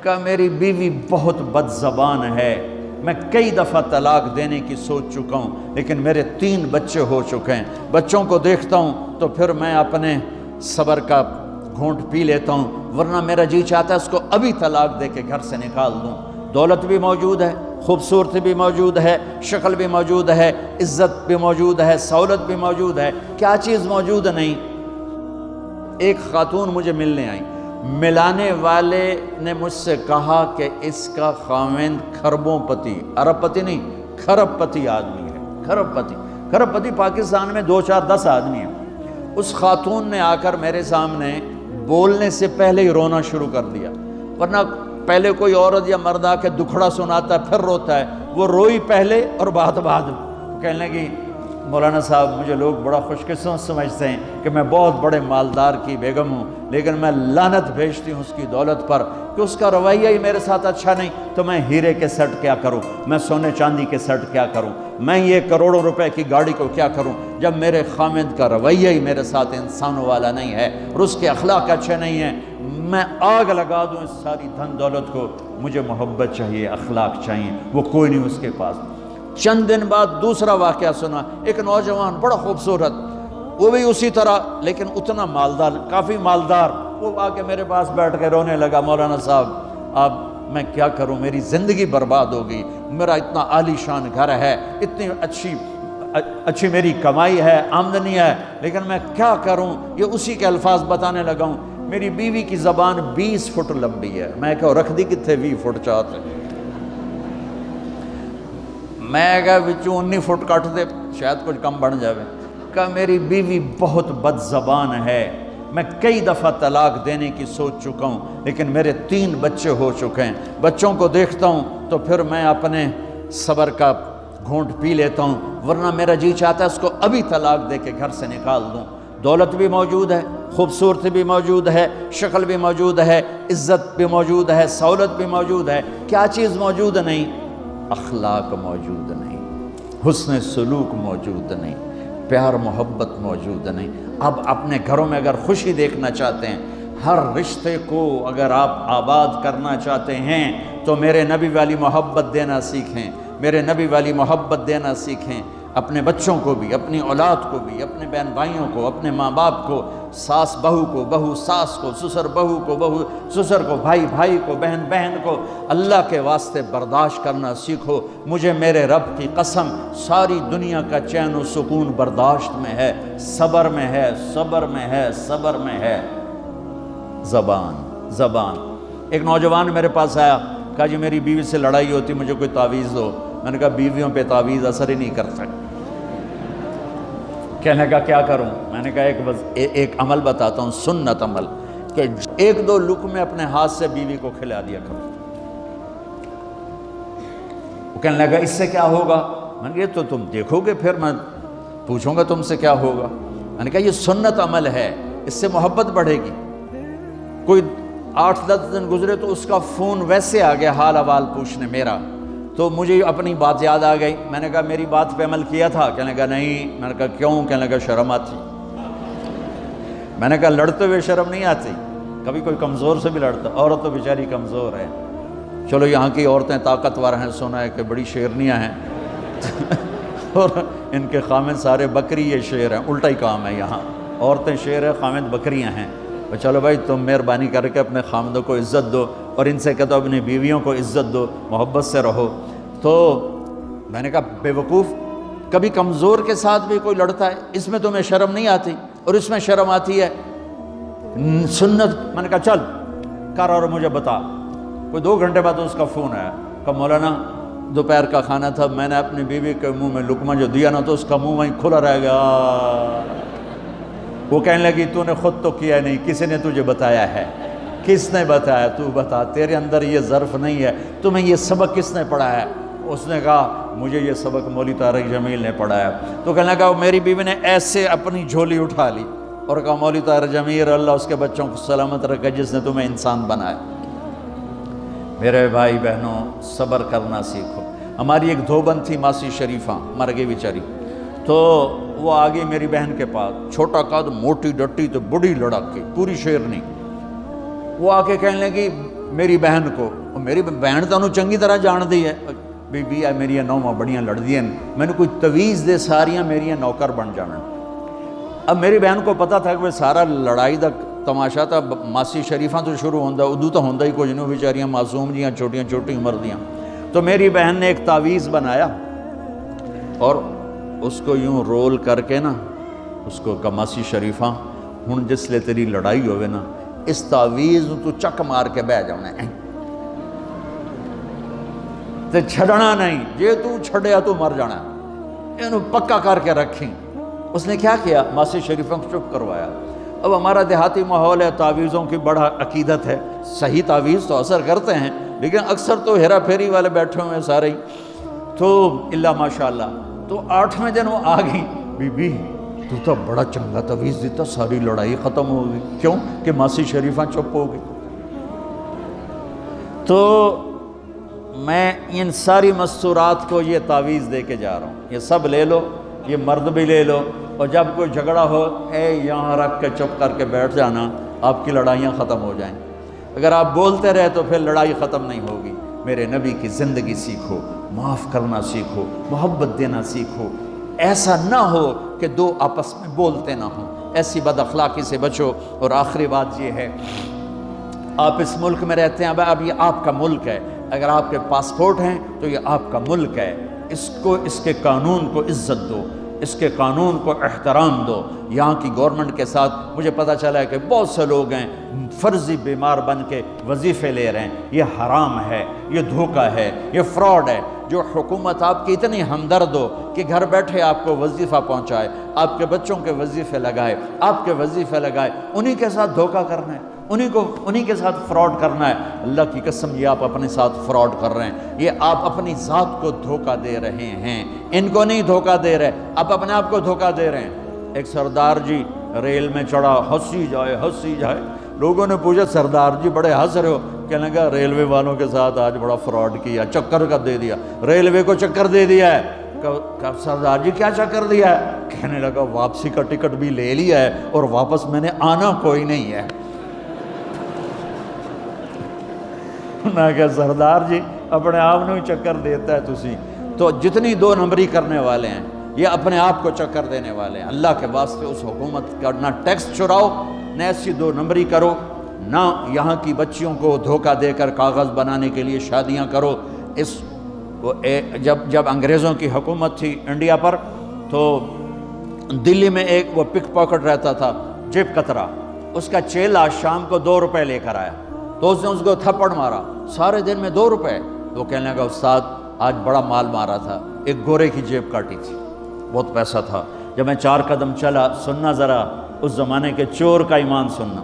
کہا میری بیوی بہت بد زبان ہے، میں کئی دفعہ طلاق دینے کی سوچ چکا ہوں، لیکن میرے 3 بچے ہو چکے ہیں، بچوں کو دیکھتا ہوں تو پھر میں اپنے صبر کا گھونٹ پی لیتا ہوں، ورنہ میرا جی چاہتا ہے اس کو ابھی طلاق دے کے گھر سے نکال دوں۔ دولت بھی موجود ہے، خوبصورتی بھی موجود ہے، شکل بھی موجود ہے، عزت بھی موجود ہے، سہولت بھی موجود ہے، کیا چیز موجود نہیں؟ ایک خاتون مجھے ملنے آئی، ملانے والے نے مجھ سے کہا کہ اس کا خاوند کھربوں پتی، ارب پتی نہیں، کھرب پتی آدمی ہے، کھرب پتی۔ کھرب پتی پاکستان میں 2 4 10 آدمی ہیں۔ اس خاتون نے آ کر میرے سامنے بولنے سے پہلے ہی رونا شروع کر دیا، ورنہ پہلے کوئی عورت یا مرد آ کے دکھڑا سناتا ہے پھر روتا ہے، وہ روئی پہلے اور بعد کہنے لگی مولانا صاحب مجھے لوگ بڑا خوش قسمت سمجھتے ہیں کہ میں بہت بڑے مالدار کی بیگم ہوں، لیکن میں لعنت بھیجتی ہوں اس کی دولت پر کہ اس کا رویہ ہی میرے ساتھ اچھا نہیں، تو میں ہیرے کے سیٹ کیا کروں، میں سونے چاندی کے سیٹ کیا کروں، میں یہ کروڑوں روپے کی گاڑی کو کیا کروں جب میرے خامند کا رویہ ہی میرے ساتھ انسانوں والا نہیں ہے اور اس کے اخلاق اچھے نہیں ہیں۔ میں آگ لگا دوں اس ساری دھن دولت کو، مجھے محبت چاہیے، اخلاق چاہیے، وہ کوئی نہیں اس کے پاس۔ چند دن بعد دوسرا واقعہ سنا، ایک نوجوان بڑا خوبصورت، وہ بھی اسی طرح لیکن اتنا مالدار، کافی مالدار، وہ آ کے میرے پاس بیٹھ کے رونے لگا، مولانا صاحب اب میں کیا کروں، میری زندگی برباد ہو گئی، میرا اتنا عالی شان گھر ہے، اتنی اچھی میری کمائی ہے، آمدنی ہے، لیکن میں کیا کروں۔ یہ اسی کے الفاظ بتانے لگا ہوں، میری بیوی کی زبان 20 فٹ لمبی ہے، میں کہو رکھ دی کتنے 20 فٹ چاہتے، میں کہا وچوں 19 فٹ کٹ دے شاید کچھ کم بن جاوے۔ کہا میری بیوی بہت بد زبان ہے، میں کئی دفعہ طلاق دینے کی سوچ چکا ہوں، لیکن میرے 3 بچے ہو چکے ہیں، بچوں کو دیکھتا ہوں تو پھر میں اپنے صبر کا گھونٹ پی لیتا ہوں، ورنہ میرا جی چاہتا ہے اس کو ابھی طلاق دے کے گھر سے نکال دوں۔ دولت بھی موجود ہے، خوبصورتی بھی موجود ہے، شکل بھی موجود ہے، عزت بھی موجود ہے، سہولت بھی موجود ہے، کیا چیز موجود نہیں؟ اخلاق موجود نہیں، حسن سلوک موجود نہیں، پیار محبت موجود نہیں۔ اب اپنے گھروں میں اگر خوشی دیکھنا چاہتے ہیں، ہر رشتے کو اگر آپ آباد کرنا چاہتے ہیں تو میرے نبی والی محبت دینا سیکھیں، میرے نبی والی محبت دینا سیکھیں، اپنے بچوں کو بھی، اپنی اولاد کو بھی، اپنے بہن بھائیوں کو، اپنے ماں باپ کو، ساس بہو کو، بہو ساس کو، سسر بہو کو، بہو سسر کو، بھائی بھائی کو، بہن بہن کو، اللہ کے واسطے برداشت کرنا سیکھو۔ مجھے میرے رب کی قسم ساری دنیا کا چین و سکون برداشت میں ہے، صبر میں ہے، صبر میں ہے، صبر میں ہے۔ زبان۔ ایک نوجوان میرے پاس آیا، کہا جی میری بیوی سے لڑائی ہوتی، مجھے کوئی تعویذ دو۔ میں نے کہا بیویوں پہ تعویذ اثر ہی نہیں کر سکتا۔ کہنے کا کیا کروں؟ میں نے کہا ایک عمل بتاتا ہوں، سنت عمل، کہ 1-2 لقمے اپنے ہاتھ سے بیوی کو کھلا دیا کرو۔ وہ کہنے لگا اس سے کیا ہوگا؟ میں نے کہا یہ تو تم دیکھو گے، پھر میں پوچھوں گا تم سے کیا ہوگا۔ میں نے کہا یہ سنت عمل ہے، اس سے محبت بڑھے گی۔ کوئی 8-10 دن گزرے تو اس کا فون ویسے آ گیا حال احوال پوچھنے میرا، تو مجھے اپنی بات یاد آ گئی۔ میں نے کہا میری بات پہ عمل کیا تھا؟ کہنے لگا نہیں۔ میں نے کہا کیوں؟ کہنے لگا شرم آتی۔ میں نے کہا لڑتے ہوئے شرم نہیں آتی؟ کبھی کوئی کمزور سے بھی لڑتا، عورت تو بیچاری کمزور ہے، چلو یہاں کی عورتیں طاقتور ہیں، سنا ہے کہ بڑی شیرنیاں ہیں اور ان کے خامد سارے بکری یہ شیر ہیں، الٹا ہی کام ہے، یہاں عورتیں شیر ہیں، خامد بکریاں ہیں۔ چلو بھائی تم مہربانی کر کے اپنے خامدوں کو عزت دو، اور ان سے کہتا ہوں اپنی بیویوں کو عزت دو، محبت سے رہو۔ تو میں نے کہا بے وقوف، کبھی کمزور کے ساتھ بھی کوئی لڑتا ہے، اس میں تمہیں شرم نہیں آتی؟ اور اس میں شرم آتی ہے سنت۔ میں نے کہا چل کر اور مجھے بتا۔ کوئی 2 گھنٹے بعد اس کا فون آیا، کہا مولانا دوپہر کا کھانا تھا، میں نے اپنی بیوی کے منہ میں لقمہ جو دیا نا تو اس کا منہ وہیں کھلا رہ گیا۔ وہ کہنے لگی تو نے خود تو کیا نہیں، کسی نے تجھے بتایا ہے؟ کس نے بتایا؟ تو بتا، تیرے اندر یہ ظرف نہیں ہے، تمہیں یہ سبق کس نے پڑھایا ہے؟ اس نے کہا مجھے یہ سبق مولوی طارق جمیل نے پڑھایا۔ تو کہنے لگا میری بیوی نے ایسے اپنی جھولی اٹھا لی اور کہا مولوی طارق جمیل اللہ اس کے بچوں کو سلامت رکھے جس نے تمہیں انسان بنایا۔ میرے بھائی بہنوں صبر کرنا سیکھو۔ ہماری ایک دھوبن تھی ماسی شریفہ، مر گئی بیچاری، تو وہ آگئی میری بہن کے پاس، چھوٹا قد، موٹی ڈٹی تو بڑی لڑک کی، پوری شیرنی۔ وہ آ کے کہنے لگی میری بہن کو, میری بہن تو انہوں چنگی طرح جان دی ہے, بی بی ہے میری نوواں بڑیاں لڑدیاں, میں نے کوئی تویز دے ساریاں میری نوکر بن جانا. اب میری بہن کو پتہ تھا کہ سارا لڑائی دا تماشا تھا ماسی شریفاں تو شروع ہوندہ, ادو تو ہوندہ ہی کچھ نہیں, بیچاریاں معصوم جیاں چھوٹیاں چھوٹی عمر دیاں. تو میری بہن نے ایک تعویذ بنایا اور اس کو یوں رول کر کے نا اس کو کہا ماسی شریفاں ہن جس لے تیری لڑائی ہوئے نا اس تعویذ تو چک مار کے بہ جانا ہے تے چھڑنا نہیں, جے تو چھڑیا تو مر جانا, انہوں پکا کر کے رکھیں. اس نے کیا کیا, ماسی شریفوں کو چپ کروایا. اب ہمارا دیہاتی ماحول ہے, تعویذوں کی بڑا عقیدت ہے, صحیح تعویذ تو اثر کرتے ہیں لیکن اکثر تو ہیرا پھیری والے بیٹھے ہوئے ہیں سارے ہی, تو اللہ ماشاءاللہ. تو 8ویں دن وہ آ گئی, بی بی تو بڑا چنگا تعویذ دیتا, ساری لڑائی ختم ہو گئی. کیوں کہ ماسی شریفاں چپ ہو گئی. تو میں ان ساری مستورات کو یہ تعویذ دے کے جا رہا ہوں, یہ سب لے لو, یہ مرد بھی لے لو, اور جب کوئی جھگڑا ہو اے یہاں رکھ کے چپ کر کے بیٹھ جانا, آپ کی لڑائیاں ختم ہو جائیں. اگر آپ بولتے رہے تو پھر لڑائی ختم نہیں ہوگی. میرے نبی کی زندگی سیکھو, معاف کرنا سیکھو, محبت دینا سیکھو. ایسا نہ ہو کہ دو آپس میں بولتے نہ ہوں, ایسی بد اخلاقی سے بچو. اور آخری بات یہ ہے, آپ اس ملک میں رہتے ہیں, اب یہ آپ کا ملک ہے, اگر آپ کے پاسپورٹ ہیں تو یہ آپ کا ملک ہے. اس کو, اس کے قانون کو عزت دو, اس کے قانون کو احترام دو. یہاں کی گورنمنٹ کے ساتھ مجھے پتہ چلا ہے کہ بہت سے لوگ ہیں فرضی بیمار بن کے وظیفے لے رہے ہیں. یہ حرام ہے, یہ دھوکہ ہے, یہ فراڈ ہے. جو حکومت آپ کی اتنی ہمدرد ہو کہ گھر بیٹھے آپ کو وظیفہ پہنچائے, آپ کے بچوں کے وظیفے لگائے, آپ کے وظیفے لگائے, انہی کے ساتھ دھوکہ کرنا ہے, انہی کے ساتھ فراڈ کرنا ہے. اللہ کی قسم یہ آپ اپنے ساتھ فراڈ کر رہے ہیں, یہ آپ اپنی ذات کو دھوکہ دے رہے ہیں, ان کو نہیں دھوکہ دے رہے, آپ اپنے آپ کو دھوکہ دے رہے ہیں. ایک سردار جی ریل میں چڑھا, ہنسی جائے. لوگوں نے پوچھا سردار جی بڑے ہنس رہے ہو, کہنے لگا ریلوے والوں کے ساتھ آج بڑا فراڈ کیا, چکر کا دے دیا, ریلوے کو چکر دے دیا ہے. کہ سردار جی کیا چکر دیا ہے؟ کہنے لگا واپسی کا ٹکٹ بھی لے لیا ہے اور واپس میں نے آنا کوئی نہیں ہے. میں کہ سردار جی اپنے آپ نے چکر دیتا ہے تسی. تو جتنی 2 نمبری کرنے والے ہیں یہ اپنے آپ کو چکر دینے والے ہیں. اللہ کے واسطے اس حکومت کا نہ ٹیکس چراؤ, نہ ایسی 2 نمبری کرو, نہ یہاں کی بچیوں کو دھوکہ دے کر کاغذ بنانے کے لیے شادیاں کرو. جب انگریزوں کی حکومت تھی انڈیا پر تو دلی میں ایک وہ پک پاکٹ رہتا تھا, جیب کترا, اس کا چیلا شام کو 2 روپے لے کر آیا, تو اس نے اس کو تھپڑ مارا, سارے دن میں 2 روپے. تو کہنے لگا استاد آج بڑا مال مارا تھا, ایک گورے کی جیب کاٹی تھی, بہت پیسہ تھا. جب میں 4 قدم چلا, سننا ذرا اس زمانے کے چور کا ایمان سننا.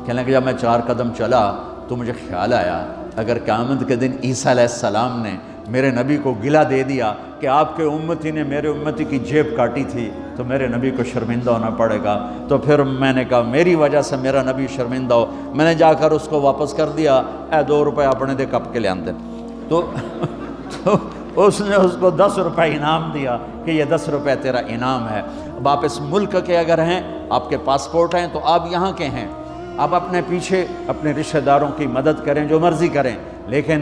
کہنے لگا جب میں 4 قدم چلا تو مجھے خیال آیا اگر قیامت کے دن عیسیٰ علیہ السلام نے میرے نبی کو گلہ دے دیا کہ آپ کے امتی نے میرے امتی کی جیب کاٹی تھی تو میرے نبی کو شرمندہ ہونا پڑے گا. تو پھر میں نے کہا میری وجہ سے میرا نبی شرمندہ ہو. میں نے جا کر اس کو واپس کر دیا, اے 2 روپے اپنے دے کپ کے لے آندے. تو اس نے اس کو 10 روپے انعام دیا کہ یہ 10 روپے تیرا انعام ہے. اب آپ اس ملک کے اگر ہیں, آپ کے پاسپورٹ ہیں تو آپ یہاں کے ہیں, آپ اپنے پیچھے اپنے رشتہ داروں کی مدد کریں, جو مرضی کریں, لیکن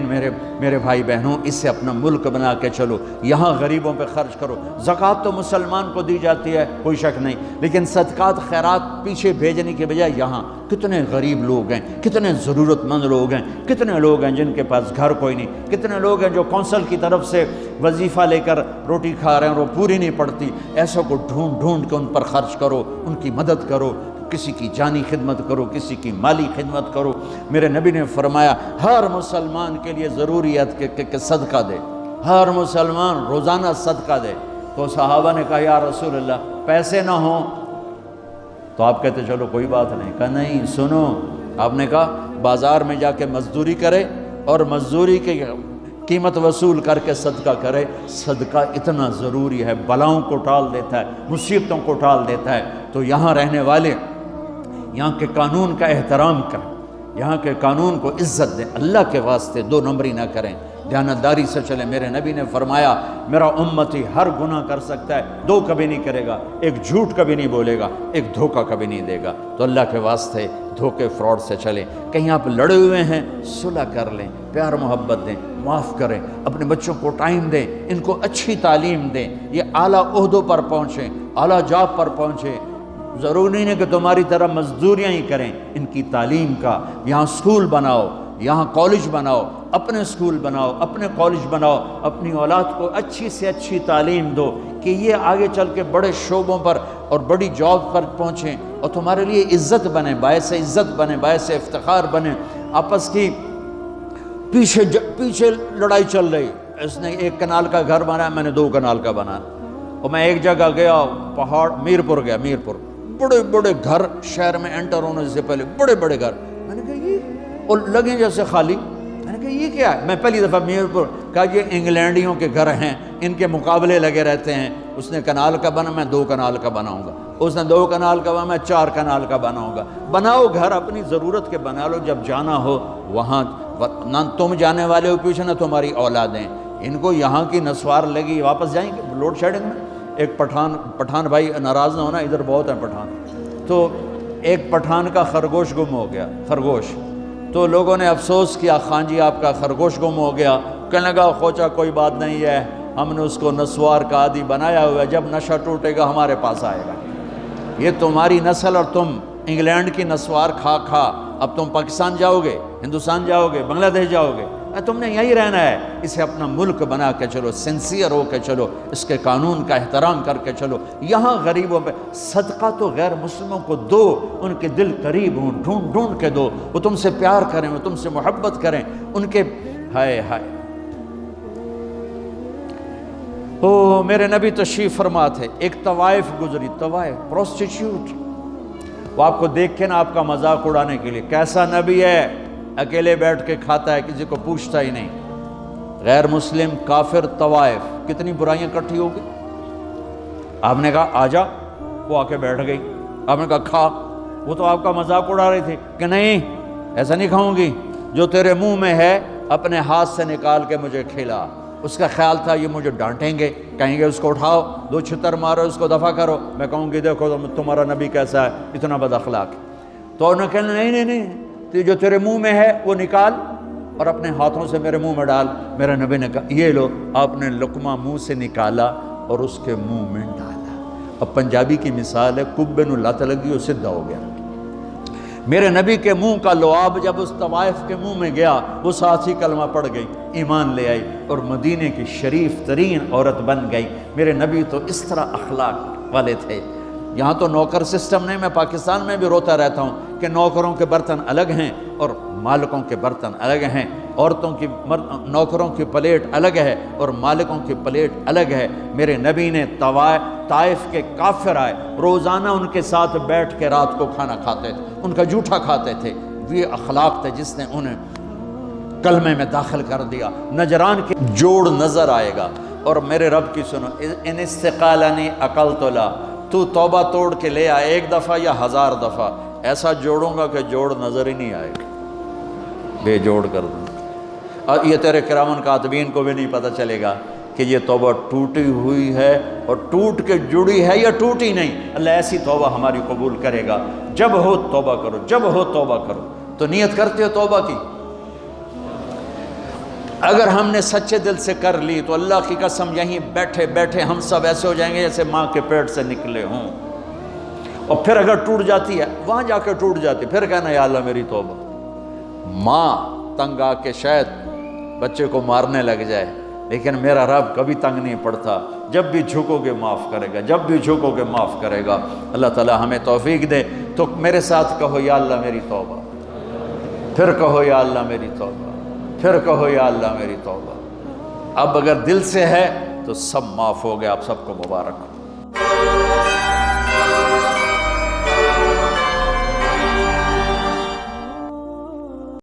میرے بھائی بہنوں اسے اپنا ملک بنا کے چلو. یہاں غریبوں پہ خرچ کرو. زکوٰۃ تو مسلمان کو دی جاتی ہے کوئی شک نہیں, لیکن صدقات خیرات پیچھے بھیجنے کے بجائے یہاں کتنے غریب لوگ ہیں, کتنے ضرورت مند لوگ ہیں, کتنے لوگ ہیں جن کے پاس گھر کوئی نہیں, کتنے لوگ ہیں جو کونسل کی طرف سے وظیفہ لے کر روٹی کھا رہے ہیں اور وہ پوری نہیں پڑتی. ایسوں کو ڈھونڈ کے ان پر خرچ کرو, ان کی مدد کرو, کسی کی جانی خدمت کرو, کسی کی مالی خدمت کرو. میرے نبی نے فرمایا ہر مسلمان کے لیے ضروری ہے کہ صدقہ دے, ہر مسلمان روزانہ صدقہ دے. تو صحابہ نے کہا یا رسول اللہ پیسے نہ ہوں تو آپ کہتے چلو کوئی بات نہیں. کہا نہیں سنو, آپ نے کہا بازار میں جا کے مزدوری کرے اور مزدوری کی قیمت وصول کر کے صدقہ کرے. صدقہ اتنا ضروری ہے, بلاؤں کو ٹال دیتا ہے, مصیبتوں کو ٹال دیتا ہے. تو یہاں رہنے والے یہاں کے قانون کا احترام کریں, یہاں کے قانون کو عزت دیں, اللہ کے واسطے 2 نمبری نہ کریں. دیانتداری سے چلیں۔ میرے نبی نے فرمایا میرا امتی ہر گناہ کر سکتا ہے، دو کبھی نہیں کرے گا، ایک جھوٹ کبھی نہیں بولے گا، ایک دھوکہ کبھی نہیں دے گا۔ تو اللہ کے واسطے دھوکے فراڈ سے چلیں۔ کہیں آپ لڑے ہوئے ہیں صلح کر لیں، پیار محبت دیں، معاف کریں، اپنے بچوں کو ٹائم دیں، ان کو اچھی تعلیم دیں، یہ اعلیٰ عہدوں پر پہنچیں، اعلیٰ جاب پر پہنچیں۔ ضروری نہیں ہے کہ تمہاری طرح مزدوریاں ہی کریں، ان کی تعلیم کا یہاں سکول بناؤ، یہاں کالج بناؤ، اپنے سکول بناؤ، اپنے کالج بناؤ، اپنی اولاد کو اچھی سے اچھی تعلیم دو کہ یہ آگے چل کے بڑے شعبوں پر اور بڑی جاب پر پہنچیں اور تمہارے لیے عزت بنے، باعث عزت بنے، باعث افتخار بنے۔ آپس کی پیچھے لڑائی چل رہی، اس نے 1 کنال کا گھر بنایا، میں نے 2 کنال کا بنایا۔ اور میں ایک جگہ گیا، پہاڑ میرپور گیا، میرپور بڑے بڑے گھر شہر میں انٹر ہونے سے پہلے، بڑے بڑے گھر، میں نے کہا یہ اور لگے جیسے خالی، میں نے کہا یہ کیا ہے؟ میں پہلی دفعہ میرپور کہا یہ انگلینڈیوں کے گھر ہیں، ان کے مقابلے لگے رہتے ہیں، اس نے کنال کا بنا، میں 2 کنال کا بناؤں گا، اس نے 2 کنال کا بنا، میں 4 کنال کا بناؤں گا۔ بناؤ گھر اپنی ضرورت کے بنا لو، جب جانا ہو وہاں نہ تم جانے والے ہو پیچھے، نہ تمہاری اولادیں، ان کو یہاں کی نسوار لگی، واپس جائیں گے لوڈ شیڈنگ میں۔ ایک پٹھان بھائی ناراض نہ ہونا، ادھر بہت ہیں پٹھان، تو ایک پٹھان کا خرگوش گم ہو گیا، خرگوش، تو لوگوں نے افسوس کیا خان جی آپ کا خرگوش گم ہو گیا۔ کہنے لگا خوچا کوئی بات نہیں ہے، ہم نے اس کو نسوار کا عادی بنایا ہوا ہے، جب نشہ ٹوٹے گا ہمارے پاس آئے گا۔ یہ تمہاری نسل اور تم انگلینڈ کی نسوار کھا کھا اب تم پاکستان جاؤ گے، ہندوستان جاؤ گے، بنگلہ دیش جاؤ گے، تم نے یہی رہنا ہے۔ اسے اپنا ملک بنا کے چلو، سنسیئر ہو کے چلو، اس کے قانون کا احترام کر کے چلو۔ یہاں غریبوں پہ صدقہ تو غیر مسلموں کو دو، ان کے دل قریب ہوں، ڈھونڈ ڈھونڈ کے دو، وہ تم سے پیار کریں، وہ تم سے محبت کریں، ان کے ہائے ہائے۔ او میرے نبی تشریف فرما تھے، ایک طوائف گزری، طوائف پروسٹیٹیوٹ، وہ آپ کو دیکھ کے نا آپ کا مذاق اڑانے کے لیے، کیسا نبی ہے، اکیلے بیٹھ کے کھاتا ہے، کسی کو پوچھتا ہی نہیں۔ غیر مسلم کافر طوائف، کتنی برائیاں اکٹھی ہو گئی۔ آپ نے کہا آ جا، وہ آ کے بیٹھ گئی۔ آپ نے کہا کھا، وہ تو آپ کا مذاق اڑا رہی تھی کہ نہیں ایسا نہیں کھاؤں گی، جو تیرے منہ میں ہے اپنے ہاتھ سے نکال کے مجھے کھلا۔ اس کا خیال تھا یہ مجھے ڈانٹیں گے، کہیں گے اس کو اٹھاؤ، 2 چھتر مارو، اس کو دفع کرو۔ میں کہوں گی دیکھو تمہارا نبی کیسا ہے، اتنا بد اخلاق۔ تو انہوں نے کہا نہیں، جو تیرے منہ میں ہے وہ نکال اور اپنے ہاتھوں سے میرے منہ میں ڈال۔ میرے نبی نے کہا یہ لو، آپ نے لقمہ منہ سے نکالا اور اس کے منہ میں ڈالا۔ اب پنجابی کی مثال ہے، کبے نو لت لگی اور سدھا ہو گیا۔ میرے نبی کے منہ کا لعاب جب اس طوائف کے منہ میں گیا، وہ ساتھ ہی کلمہ پڑھ گئی، ایمان لے آئی اور مدینے کی شریف ترین عورت بن گئی۔ میرے نبی تو اس طرح اخلاق والے تھے۔ یہاں تو نوکر سسٹم نہیں، میں پاکستان میں بھی روتا رہتا ہوں کہ نوکروں کے برتن الگ ہیں اور مالکوں کے برتن الگ ہیں، عورتوں کی نوکروں کی پلیٹ الگ ہے اور مالکوں کی پلیٹ الگ ہے۔ میرے نبی نے طائف کے کافر آئے، روزانہ ان کے ساتھ بیٹھ کے رات کو کھانا کھاتے تھے، ان کا جھوٹا کھاتے تھے۔ یہ اخلاق تھے جس نے انہیں کلمے میں داخل کر دیا۔ نجران کے جوڑ نظر آئے گا، اور میرے رب کی سنو، ان استقالنی عقلت لا، تو توبہ توڑ کے لے آئے 1 دفعہ یا 1000 دفعہ، ایسا جوڑوں گا کہ جوڑ نظر ہی نہیں آئے گا، بے جوڑ کر دوں۔ اور یہ تیرے کرامن کاتبین کو بھی نہیں پتہ چلے گا کہ یہ توبہ ٹوٹی ہوئی ہے اور ٹوٹ کے جڑی ہے یا ٹوٹی نہیں۔ اللہ ایسی توبہ ہماری قبول کرے گا۔ جب ہو توبہ کرو، جب ہو توبہ کرو۔ تو نیت کرتے ہو توبہ کی؟ اگر ہم نے سچے دل سے کر لی تو اللہ کی قسم یہیں بیٹھے بیٹھے ہم سب ایسے ہو جائیں گے جیسے ماں کے پیٹ سے نکلے ہوں۔ اور پھر اگر ٹوٹ جاتی ہے، وہاں جا کے ٹوٹ جاتی، پھر کہنا یا اللہ میری توبہ۔ ماں تنگ آ کے شاید بچے کو مارنے لگ جائے، لیکن میرا رب کبھی تنگ نہیں پڑتا، جب بھی جھکو گے معاف کرے گا، جب بھی جھکو گے معاف کرے گا۔ اللہ تعالی ہمیں توفیق دے۔ تو میرے ساتھ کہو یا اللہ میری توبہ، پھر کہو یا اللہ میری توبہ، پھر کہو یا اللہ میری توبہ۔ اب اگر دل سے ہے تو سب معاف ہو گیا۔ آپ سب کو مبارک ہو۔